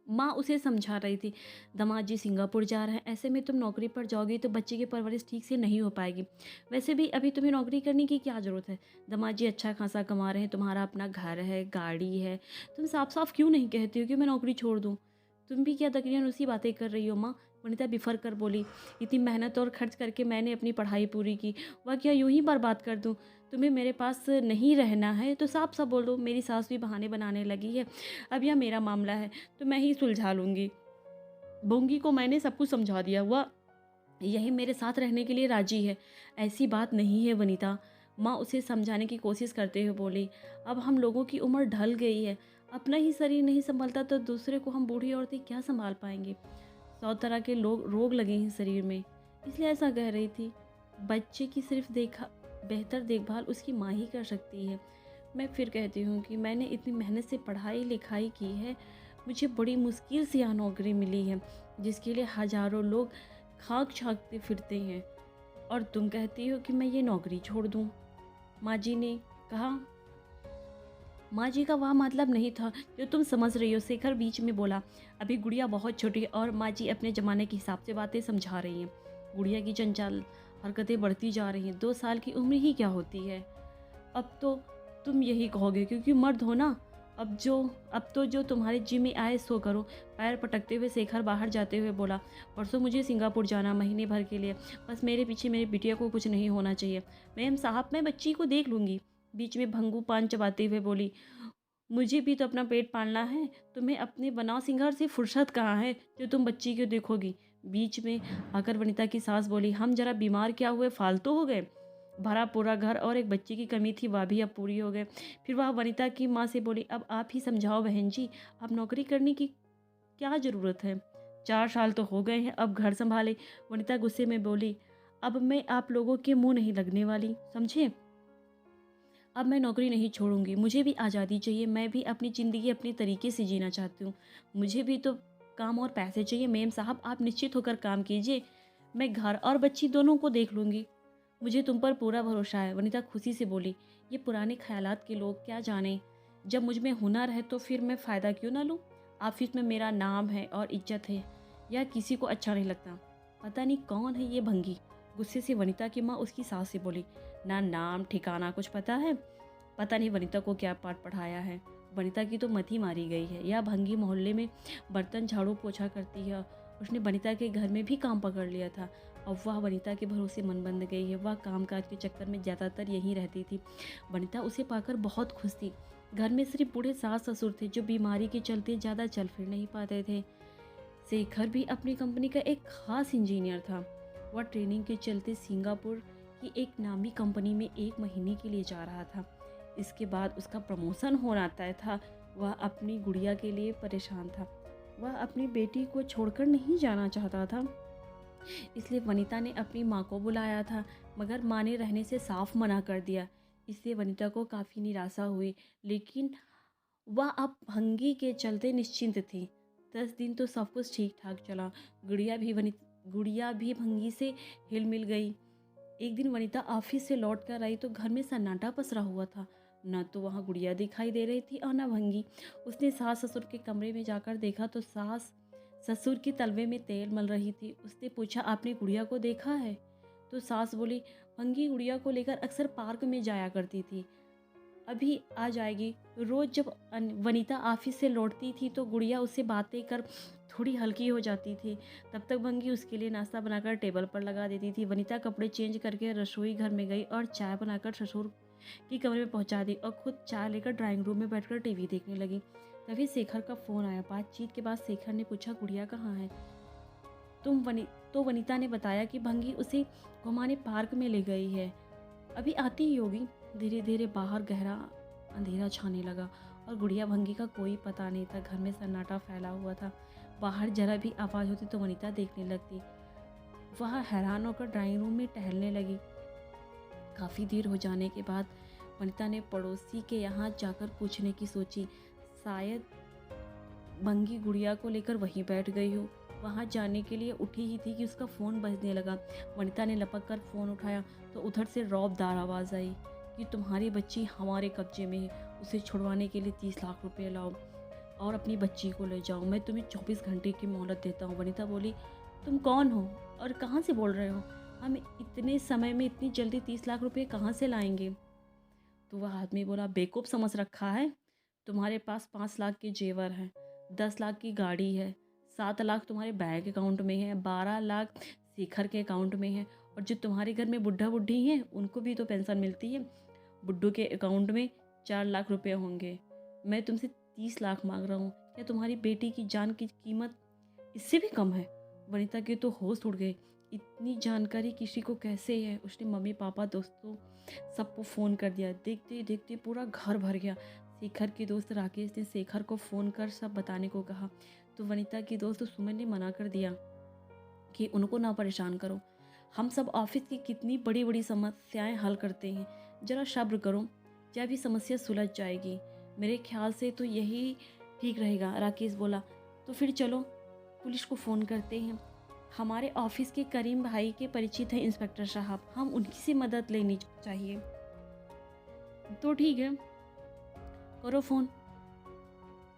माँ उसे समझा रही थी, दामाद जी सिंगापुर जा रहे हैं, ऐसे में तुम नौकरी पर जाओगी तो बच्चे की परवरिश ठीक से नहीं हो पाएगी। वैसे भी अभी तुम्हें नौकरी करने की क्या ज़रूरत है? दामाद जी अच्छा खासा कमा रहे हैं, तुम्हारा अपना घर है, गाड़ी है, तुम साफ साफ क्यों नहीं कहती हो कि मैं नौकरी छोड़ दूँ? तुम भी क्या तकरीबन उसी बातें कर रही हो माँ? वनिता बिफर कर बोली, इतनी मेहनत और खर्च करके मैंने अपनी पढ़ाई पूरी की, वह क्या यूं ही बर्बाद कर दूँ? तुम्हें मेरे पास नहीं रहना है तो साफ साफ बोल दो। मेरी सास भी बहाने बनाने लगी है, अब यह मेरा मामला है तो मैं ही सुलझा लूँगी। बोंगी को मैंने सब कुछ समझा दिया, वह यही मेरे साथ रहने के लिए राजी है। ऐसी बात नहीं है वनिता, माँ उसे समझाने की कोशिश करते हुए बोली, अब हम लोगों की उम्र ढल गई है, अपना ही शरीर नहीं संभलता तो दूसरे को हम बूढ़ी औरतें क्या संभाल पाएंगे? 100 तरह के लोग रोग लगे हैं शरीर में, इसलिए ऐसा कह रही थी। बच्चे की सिर्फ देखा बेहतर देखभाल उसकी माँ ही कर सकती है। मैं फिर कहती हूँ कि मैंने इतनी मेहनत से पढ़ाई लिखाई की है, मुझे बड़ी मुश्किल से यहाँ नौकरी मिली है जिसके लिए हजारों लोग खाक छाकते फिरते हैं, और तुम कहती हो कि मैं ये नौकरी छोड़ दूँ? माँ जी ने कहा। माँ जी का वह मतलब नहीं था जो तुम समझ रही हो, शेखर बीच में बोला। अभी गुड़िया बहुत छोटी है और माँ जी अपने ज़माने के हिसाब से बातें समझा रही हैं। गुड़िया की चंचल हरकतें बढ़ती जा रही हैं, 2 साल की उम्र ही क्या होती है? अब तो तुम यही कहोगे क्योंकि मर्द हो ना। अब तो जो तुम्हारे जी में आए सो करो। पैर पटकते हुए शेखर बाहर जाते हुए बोला, परसों मुझे सिंगापुर जाना, महीने भर के लिए। बस मेरे पीछे मेरी बिटिया को कुछ नहीं होना चाहिए। मैम साहब, मैं बच्ची को देख लूँगी। बीच में भंगू पान चबाते हुए बोली, मुझे भी तो अपना पेट पालना है, तुम्हें अपने बनाव सिंगार से फुर्सत कहाँ है जो तुम बच्ची को देखोगी? बीच में आकर वनिता की सास बोली, हम जरा बीमार क्या हुए, फालतू हो गए? भरा पूरा घर और एक बच्चे की कमी थी, वह भी अब पूरी हो गए। फिर वह वनिता की माँ से बोली, अब आप ही समझाओ बहन जी, अब नौकरी करने की क्या ज़रूरत है? 4 साल तो हो गए हैं, अब घर संभाले। वनिता गुस्से में बोली, अब मैं आप लोगों के मुंह नहीं लगने वाली, समझे? अब मैं नौकरी नहीं छोड़ूंगी, मुझे भी आज़ादी चाहिए, मैं भी अपनी ज़िंदगी अपने तरीके से जीना चाहती हूँ। मुझे भी तो काम और पैसे चाहिए। मेम साहब, आप निश्चित होकर काम कीजिए, मैं घर और बच्ची दोनों को देख लूँगी। मुझे तुम पर पूरा भरोसा है, वनिता खुशी से बोली। ये पुराने ख्यालात के लोग क्या जाने, जब मुझ में हुनर है तो फिर मैं फ़ायदा क्यों ना लूँ? ऑफिस में मेरा नाम है और इज्जत है, यह किसी को अच्छा नहीं लगता। पता नहीं कौन है ये भंगी, गुस्से से वनिता की माँ उसकी सास से बोली। ना नाम ठिकाना कुछ पता है, पता नहीं वनिता को क्या पाठ पढ़ाया है। वनिता की तो मति मारी गई है, यह भंगी मोहल्ले में बर्तन झाड़ू पोछा करती है। उसने वनिता के घर में भी काम पकड़ लिया था। अब वह वनिता के भरोसे मन बन गई है। वह कामकाज के चक्कर में ज़्यादातर यहीं रहती थी। वनिता उसे पाकर बहुत खुश थी। घर में सिर्फ बूढ़े सास ससुर थे जो बीमारी के चलते ज़्यादा चल फिर नहीं पाते थे। शेखर भी अपनी कंपनी का एक खास इंजीनियर था। वह ट्रेनिंग के चलते सिंगापुर की एक नामी कंपनी में 1 महीने के लिए जा रहा था। इसके बाद उसका प्रमोशन होना तय था। वह अपनी गुड़िया के लिए परेशान था। वह अपनी बेटी को छोड़कर नहीं जाना चाहता था, इसलिए वनिता ने अपनी माँ को बुलाया था, मगर माँ ने रहने से साफ मना कर दिया। इससे वनिता को काफ़ी निराशा हुई, लेकिन वह अब भंगी के चलते निश्चिंत थी। 10 दिन तो सब कुछ ठीक ठाक चला। गुड़िया भी भंगी से हिल मिल गई। एक दिन वनिता ऑफिस से लौट कर आई तो घर में सन्नाटा पसरा हुआ था। न तो वहाँ गुड़िया दिखाई दे रही थी और न भंगी। उसने सास ससुर के कमरे में जाकर देखा तो सास ससुर की तलवे में तेल मल रही थी। उसने पूछा, आपने गुड़िया को देखा है? तो सास बोली, भंगी गुड़िया को लेकर अक्सर पार्क में जाया करती थी, अभी आ जाएगी। रोज जब वनीता ऑफिस से लौटती थी तो गुड़िया उससे बातें कर थोड़ी हल्की हो जाती थी। तब तक भंगी उसके लिए नाश्ता बनाकर टेबल पर लगा देती थी। वनीता कपड़े चेंज करके रसोई घर में गई और चाय बनाकर ससुर की कमरे में पहुंचा दी और खुद चाय लेकर ड्राइंग रूम में बैठकर टीवी देखने लगी। तभी शेखर का फ़ोन आया। बातचीत के बाद शेखर ने पूछा, गुड़िया कहाँ है? तो वनीता ने बताया कि भंगी उसे घुमाने पार्क में ले गई है, अभी आती ही होगी। धीरे धीरे बाहर गहरा अंधेरा छाने लगा और गुड़िया भंगी का कोई पता नहीं था। घर में सन्नाटा फैला हुआ था। बाहर जरा भी आवाज़ होती तो वनीता देखने लगती। वह हैरान होकर ड्राइंग रूम में टहलने लगी। काफ़ी देर हो जाने के बाद वनीता ने पड़ोसी के यहाँ जाकर पूछने की सोची। शायद भंगी गुड़िया को लेकर वहीं बैठ गई हो। वहाँ जाने के लिए उठी ही थी कि उसका फ़ोन बजने लगा। वनिता ने लपक कर फ़ोन उठाया तो उधर से रौबदार आवाज़ आई कि तुम्हारी बच्ची हमारे कब्जे में है, उसे छुड़वाने के लिए 30 लाख रुपए लाओ। और अपनी बच्ची को ले जाओ। मैं तुम्हें 24 घंटे की मोहलत देता हूँ। वनिता बोली, तुम कौन हो और कहाँ से बोल रहे हो? हम इतने समय में इतनी जल्दी 30 लाख रुपए कहाँ से लाएंगे? तो वह आदमी बोला, बेवकूफ़ समझ रखा है? तुम्हारे पास 5 लाख के जेवर हैं, 10 लाख की गाड़ी है, 7 लाख तुम्हारे बैंक अकाउंट में है, 12 लाख शेखर के अकाउंट में है, और जो तुम्हारे घर में बुढ़ा बुढ़ी हैं उनको भी तो पेंशन मिलती है। बुड्ढू के अकाउंट में 4 लाख रुपए होंगे। मैं तुमसे 30 लाख मांग रहा हूँ। क्या तुम्हारी बेटी की जान की कीमत इससे भी कम है? वनिता के तो होश उड़ गए। इतनी जानकारी किसी को कैसे है? उसने मम्मी पापा दोस्तों सबको फ़ोन कर दिया। देखते ही देखते पूरा घर भर गया। शेखर के दोस्त राकेश ने शेखर को फ़ोन कर सब बताने को कहा, तो वनिता की दोस्त सुमन ने मना कर दिया कि उनको ना परेशान करो। हम सब ऑफिस की कितनी बड़ी बड़ी समस्याएं हल करते हैं, ज़रा सब्र करो, क्या भी समस्या सुलझ जाएगी। मेरे ख्याल से तो यही ठीक रहेगा। राकेश बोला, तो फिर चलो पुलिस को फ़ोन करते हैं। हमारे ऑफिस के करीम भाई के परिचित हैं इंस्पेक्टर साहब, हम उनकी से मदद लेनी चाहिए। तो ठीक है, करो फ़ोन,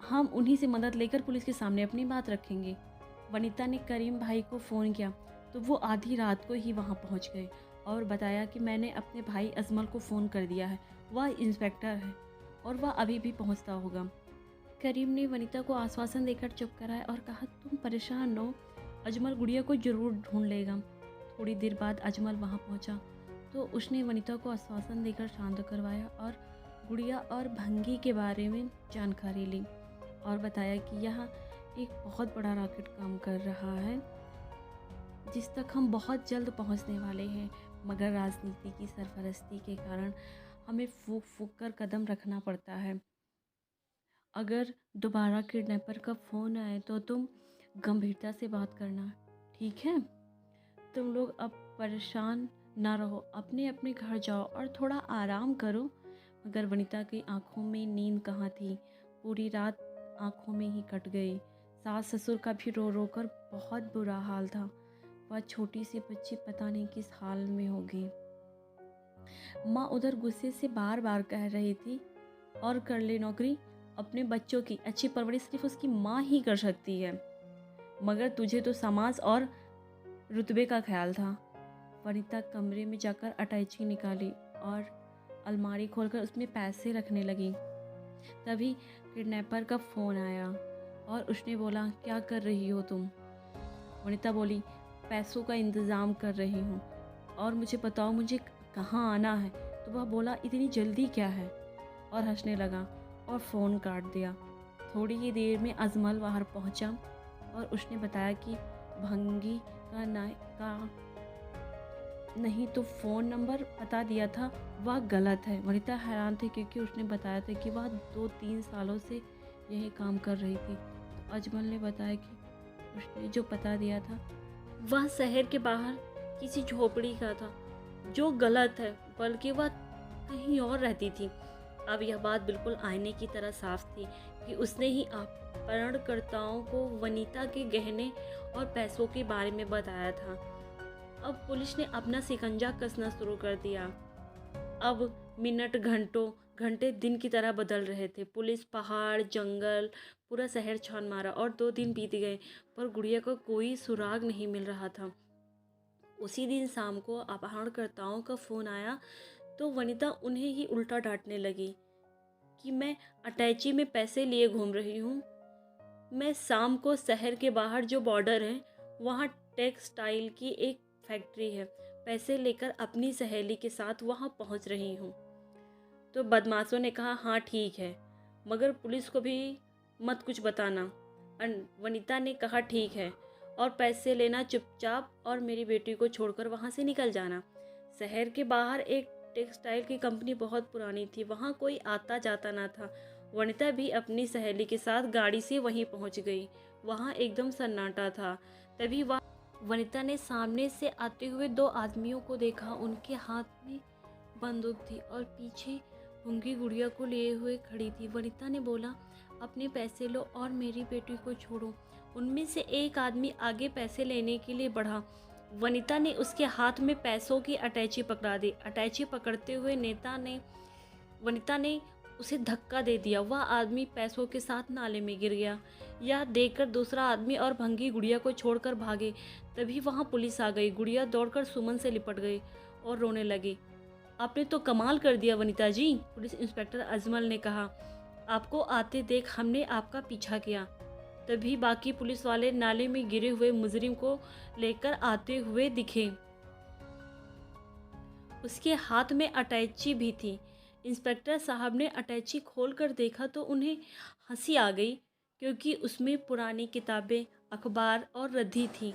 हम उन्हीं से मदद लेकर पुलिस के सामने अपनी बात रखेंगे। वनिता ने करीम भाई को फ़ोन किया तो वो आधी रात को ही वहाँ पहुँच गए और बताया कि मैंने अपने भाई अजमल को फ़ोन कर दिया है, वह इंस्पेक्टर है और वह अभी भी पहुँचता होगा। करीम ने वनिता को आश्वासन देकर चुप कराया और कहा, तुम परेशान न हो, अजमल गुड़िया को ज़रूर ढूंढ लेगा। थोड़ी देर बाद अजमल वहाँ पहुँचा तो उसने वनिता को आश्वासन देकर शांत करवाया और गुड़िया और भंगी के बारे में जानकारी ली और बताया कि यहाँ एक बहुत बड़ा रॉकेट काम कर रहा है जिस तक हम बहुत जल्द पहुँचने वाले हैं, मगर राजनीति की सरपरस्ती के कारण हमें फूक फूक कर कदम रखना पड़ता है। अगर दोबारा किडनैपर का फ़ोन आए तो तुम गंभीरता से बात करना, ठीक है? तुम लोग अब परेशान ना रहो, अपने अपने घर जाओ और थोड़ा आराम करो। मगर वनिता की आंखों में नींद कहाँ थी, पूरी रात आंखों में ही कट गई। सास ससुर का भी रो रो कर बहुत बुरा हाल था। वह छोटी सी बच्ची पता नहीं किस हाल में होगी। माँ उधर गुस्से से बार बार कह रही थी, और कर ले नौकरी, अपने बच्चों की अच्छी परवरिश सिर्फ उसकी माँ ही कर सकती है, मगर तुझे तो समाज और रुतबे का ख्याल था। वनिता कमरे में जाकर अटैची निकाली और अलमारी खोलकर उसमें पैसे रखने लगी। तभी किडनैपर का फ़ोन आया और उसने बोला, क्या कर रही हो तुम? वनिता बोली, पैसों का इंतज़ाम कर रही हूँ और मुझे बताओ मुझे कहाँ आना है। तो वह बोला, इतनी जल्दी क्या है, और हंसने लगा और फ़ोन काट दिया। थोड़ी ही देर में अजमल बाहर पहुँचा और उसने बताया कि भंगी का नहीं तो फ़ोन नंबर बता दिया था वह गलत है। वनिता हैरान थी क्योंकि उसने बताया था कि वह 2-3 सालों से यही काम कर रही थी। तो अजमल ने बताया कि उसने जो पता दिया था वह शहर के बाहर किसी झोपड़ी का था, जो गलत है, बल्कि वह कहीं और रहती थी। अब यह बात बिल्कुल आईने की तरह साफ थी कि उसने ही अपहरणकर्ताओं को वनिता के गहने और पैसों के बारे में बताया था। अब पुलिस ने अपना शिकंजा कसना शुरू कर दिया। अब मिनट घंटे दिन की तरह बदल रहे थे। पुलिस पहाड़, जंगल, पूरा शहर छान मारा और 2 दिन बीत गए, पर गुड़िया का कोई सुराग नहीं मिल रहा था। उसी दिन शाम को अपहरणकर्ताओं का फ़ोन आया तो वनिता उन्हें ही उल्टा डांटने लगी कि मैं अटैची में पैसे लिए घूम रही हूँ। मैं शाम को शहर के बाहर जो बॉर्डर है वहाँ टेक्सटाइल की एक फैक्ट्री है, पैसे लेकर अपनी सहेली के साथ वहाँ पहुँच रही हूँ। तो बदमाशों ने कहा, हाँ ठीक है, मगर पुलिस को भी मत कुछ बताना। वनिता ने कहा, ठीक है, और पैसे लेना चुपचाप और मेरी बेटी को छोड़कर वहाँ से निकल जाना। शहर के बाहर एक टेक्सटाइल की कंपनी बहुत पुरानी थी, वहाँ कोई आता जाता ना था। वनिता भी अपनी सहेली के साथ गाड़ी से वहीं पहुँच गई। वहाँ एकदम सन्नाटा था। तभी वनिता ने सामने से आते हुए 2 आदमियों को देखा। उनके हाथ में बंदूक थी और पीछे गूंगी गुड़िया को लिए हुए खड़ी थी। वनिता ने बोला, अपने पैसे लो और मेरी बेटी को छोड़ो। उनमें से एक आदमी आगे पैसे लेने के लिए बढ़ा। वनिता ने उसके हाथ में पैसों की अटैची पकड़ा दी। अटैची पकड़ते हुए वनिता ने उसे धक्का दे दिया। वह आदमी पैसों के साथ नाले में गिर गया। यह देखकर दूसरा आदमी और भंगी गुड़िया को छोड़कर भागे। तभी वहाँ पुलिस आ गई। गुड़िया दौड़कर सुमन से लिपट गई और रोने लगी। आपने तो कमाल कर दिया वनीता जी, पुलिस इंस्पेक्टर अजमल ने कहा। आपको आते देख हमने आपका पीछा किया। तभी बाकी पुलिस वाले नाले में गिरे हुए मुजरिम को लेकर आते हुए दिखे। उसके हाथ में अटैची भी थी। इंस्पेक्टर साहब ने अटैची खोलकर देखा तो उन्हें हंसी आ गई, क्योंकि उसमें पुरानी किताबें, अखबार और रद्दी थी,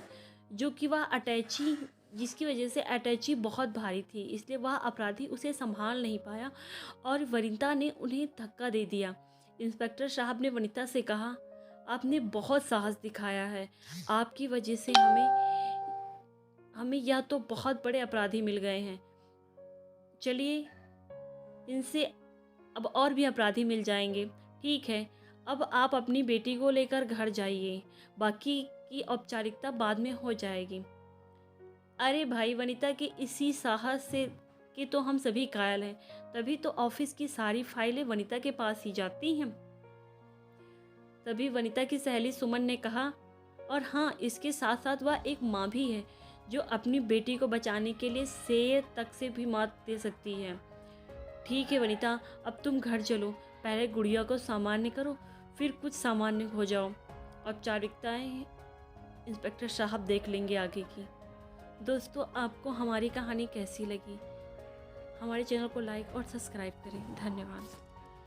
जो कि वह अटैची जिसकी वजह से अटैची बहुत भारी थी, इसलिए वह अपराधी उसे संभाल नहीं पाया और वनिता ने उन्हें धक्का दे दिया। इंस्पेक्टर साहब ने वनिता से कहा, आपने बहुत साहस दिखाया है। आपकी वजह से हमें या तो बहुत बड़े अपराधी मिल गए हैं। चलिए, इनसे अब और भी अपराधी मिल जाएंगे। ठीक है, अब आप अपनी बेटी को लेकर घर जाइए, बाकी की औपचारिकता बाद में हो जाएगी। अरे भाई, वनिता के इसी साहस से कि तो हम सभी कायल हैं, तभी तो ऑफिस की सारी फाइलें वनिता के पास ही जाती हैं। तभी वनिता की सहेली सुमन ने कहा, और हाँ, इसके साथ साथ वह एक माँ भी है, जो अपनी बेटी को बचाने के लिए शेर तक से भी मात दे सकती है। ठीक है वनिता, अब तुम घर चलो, पहले गुड़िया को सामान्य करो, फिर कुछ सामान्य हो जाओ। औपचारिकताएं इंस्पेक्टर साहब देख लेंगे आगे की। दोस्तों, आपको हमारी कहानी कैसी लगी? हमारे चैनल को लाइक और सब्सक्राइब करें। धन्यवाद।